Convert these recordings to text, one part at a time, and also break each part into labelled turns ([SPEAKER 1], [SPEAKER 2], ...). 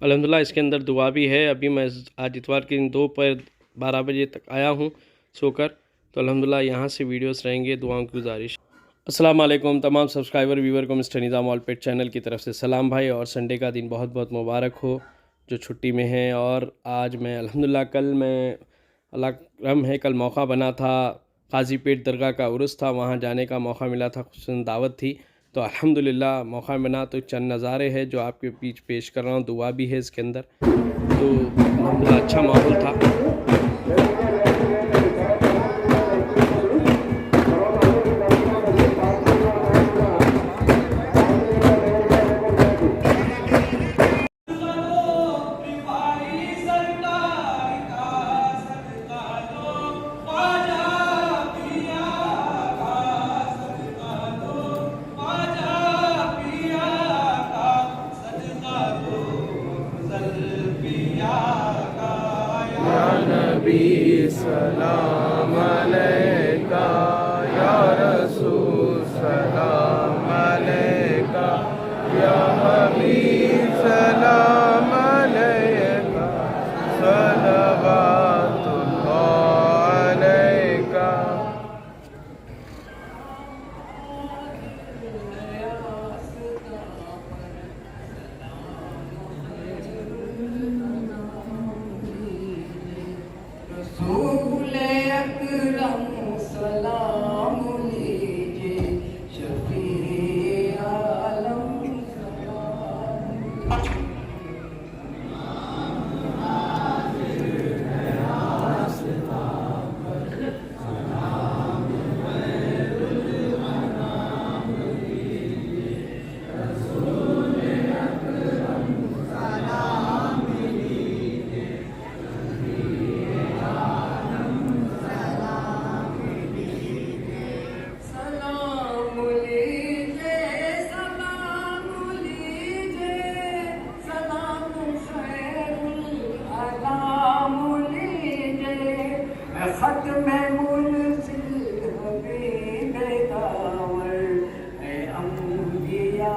[SPEAKER 1] अल्हम्दुलिल्लाह इसके अंदर दुआ भी है। अभी मैं आज इतवार के दिन दोपहर 12 बजे तक आया हूँ सोकर, तो अल्हम्दुलिल्लाह यहाँ से वीडियोस रहेंगे, दुआओं की गुजारिश। अस्सलाम वालेकुम तमाम सब्सक्राइबर व्यूवर को मिस्टर निज़ाम ऑल पेट चैनल की तरफ से सलाम भाई, और संडे का दिन बहुत बहुत मुबारक हो जो छुट्टी में है। और आज मैं अल्हम्दुलिल्लाह कल मैं अल्लाह करम है, कल मौका बना था, काजी पेट दरगाह का उर्स था, वहाँ जाने का मौका मिला था, खुसूसन दावत थी, तो अल्हम्दुलिल्लाह मौका बना। तो चंद नज़ारे हैं जो आपके बीच पेश कर रहा हूँ, दुआ भी है इसके अंदर, तो अल्हम्दुलिल्लाह अच्छा माहौल था।
[SPEAKER 2] सलाम अलैका या रसूल सलाम अलैका या हबीब सलाम अलैका सलवातुल्लाह अलैका।
[SPEAKER 3] रसूल अकरम सलाम लीजिए, शफीए आलम सलाम। खत्म मुनसिल हबीब दावर है, अंबिया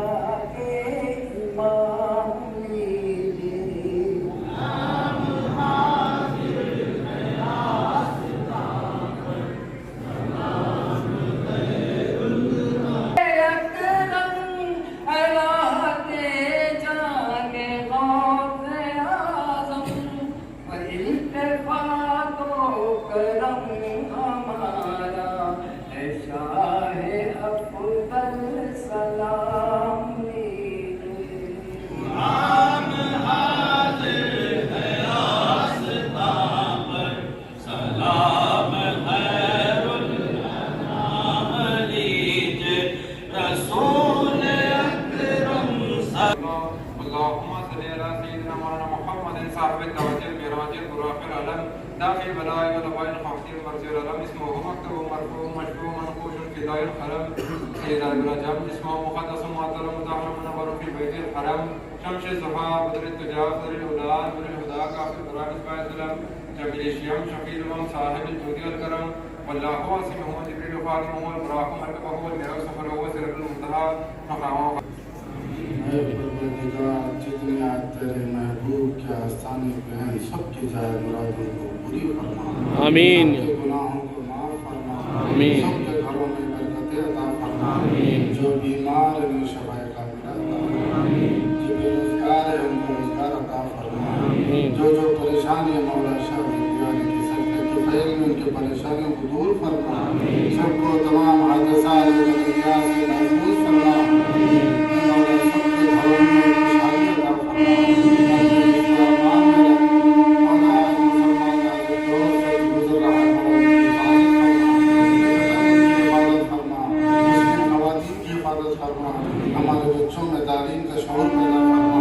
[SPEAKER 3] के इमाम लीजिए। अकरम अल्लाह के जाने गौसे आज़म, इल्तिफ़ात व करम हमारा है, शाहे अफ़ज़ल सलाम लीजिए।
[SPEAKER 4] अल्लाहुम्मा सल्ली अला सय्यिदिना मौलाना मुहम्मदिन साहिबिल दअवतिल मिराजिल बुराक़िल अलम दाफ़िल बलाइ व दवाइल ख़ाफ़िल मर्ज़िल अलम इस्मुहु मक्तूबुन मरफ़ूअन मशफ़ूअन मनक़ूशुन फ़ी दाइल क़लम सय्यिदुल रजब जिस्मुहु मुक़द्दसुन मुअत्तलुन मुज़हरमुन मुनव्वरुन फ़ी बैतिल हरम शम्सुज़ ज़ुहा बदरुत तुजा फ़ज़लुल हुदा नूरुल हुदा काफ़िल क़ुरानिस बाइसलम जमील शियम शफ़ील उम्म साहिबुल जुदी वल करम वल्लाहु वासिमुहु जिब्रील फ़ातिमुहु वल बुराक़ु मरकबुहु वल मिराज सफ़रुहु व सिरतुल मुंतहा मक़ामुहु।
[SPEAKER 5] जितने आज तेरे महबूब के आस्थाने पे हैं, सबकी जाए मुरादों को पूरी फरमा,
[SPEAKER 1] आमीन,
[SPEAKER 5] सबके गुनाहों को माफ फरमा,
[SPEAKER 1] आमीन,
[SPEAKER 5] सबके घरों में बरकतें अता फरमा,
[SPEAKER 1] आमीन,
[SPEAKER 5] जो बीमार है उन्हें शफाए कामिल अता फरमा, जो बेरोजगार है उनको रोजगार अता फरमा, जो परेशानी है मौला शाह दीवाने की सर पे तो फैल में उनकी परेशानियों को दूर फरमा, सबको तमाम हादसात और बदलियात से महफूज फरमा, मौला सबके घरों में खुशहाली अता फरमा, हमारे बच्चों में तालीम का शौक़ पैदा फरमा,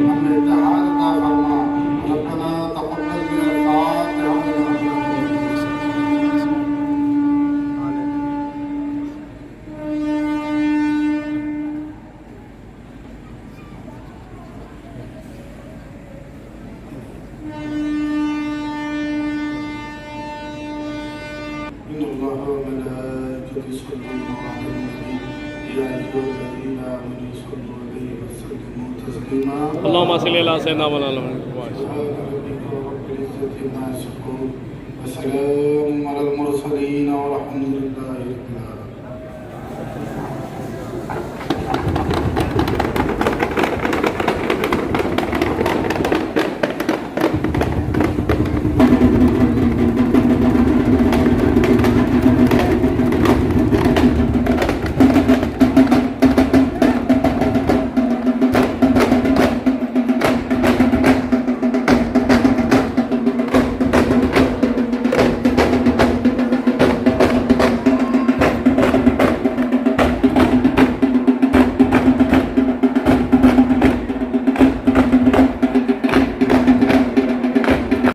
[SPEAKER 5] हमें इत्तेहाद अता फरमा। रब्बना तक़ब्बल मिनल फ़ातिहा। इन्नल्लाह व मलाइकतहु युसल्लूना अलन नबी يا أيها الذين آمنوا صلوا عليه وسلموا تسليما
[SPEAKER 1] اللهم صل على سيدنا مولانا محمد
[SPEAKER 5] سبحان ربك رب العزة عما يصفون وسلام على المرسلين والحمد لله رب العالمين